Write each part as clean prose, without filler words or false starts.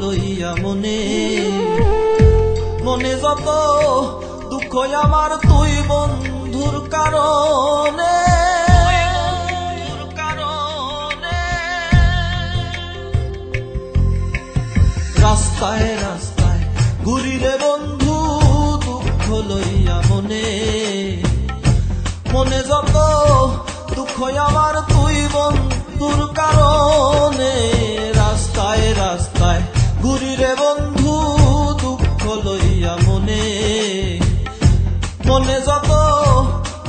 লইয়া মনে মনে যত দুঃখ আমার তুই বন্ধুর কারণে রাস্তায় রাস্তায় ঘুরি রে বন্ধু দুঃখ লইয়া মনে মনে যত দুঃখ আমার তুই বন্ধুর কারণে রাস্তায় রাস্তায় ঘুরি রে বন্ধু দুঃখ লইয়া মনে মনে যত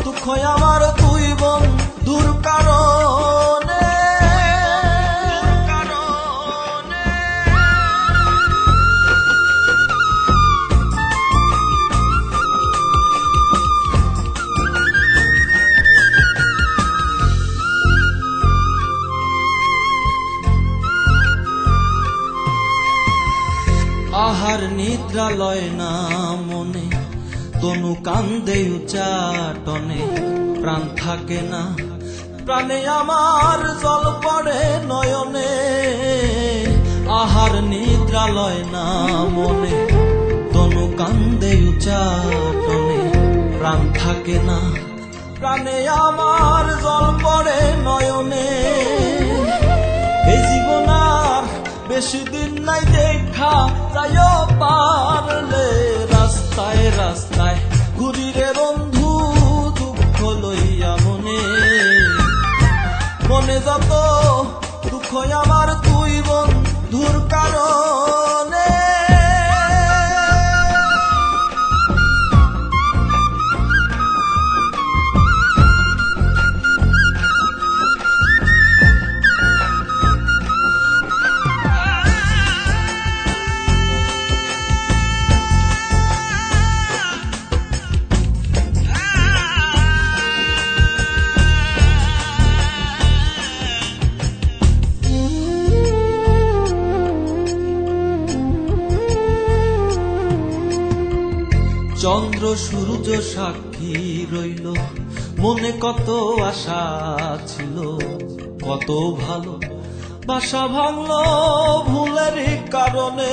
দুঃখ আমার তুই বন্ধুর কারণে আহার নিদ্রা লয় না মনে তনু কান্দে উচ্চাটনে প্রাণ থাকে না প্রাণে আমার জল পড়ে নয়নে আহার নিদ্রা লয় না মনে তনু কান্দে উচ্চাটনে প্রাণ থাকে না প্রাণে আমার জল পড়ে নয়নে এই জীবন আর বেশি দিন নাই দেখা যাইও পারলে রাস্তায় রাস্তায় ঘুরি রে বন্ধু দুঃখ লইয়া মনে মনে যত দুঃখ আমার তুই বন্ধুর কারণে চন্দ্র সূর্য সাক্ষী রইল মনে কত আশা ছিল কত ভালো বাসা ভাঙলো ভুলের কারণে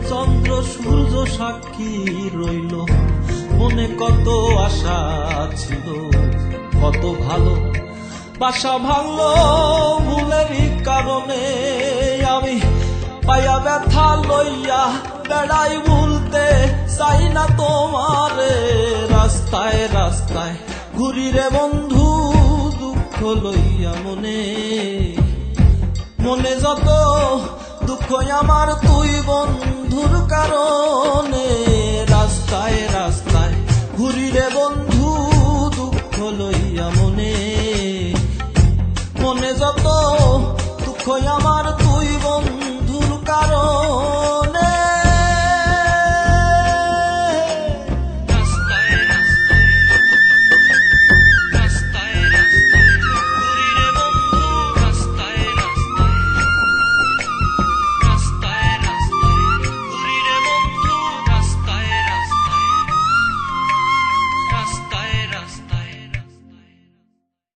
চন্দ্র সূর্য সাক্ষী রইল মনে কত আশা ছিল কত ভালো বাসা ভাঙলো ভুলের কারণে আমি পায়া ব্যথা লইয়া বেড়াই ভুলতে চাই না তোমারে রাস্তায় রাস্তায় ঘুরি রে বন্ধু দুঃখ লইয়া মনে মনে যত দুঃখ আমার তুই বন্ধুর কারণে রাস্তায় রাস্তায় ঘুরি রে বন্ধু দুঃখ লইয়া মনে মনে যত দুঃখ আমার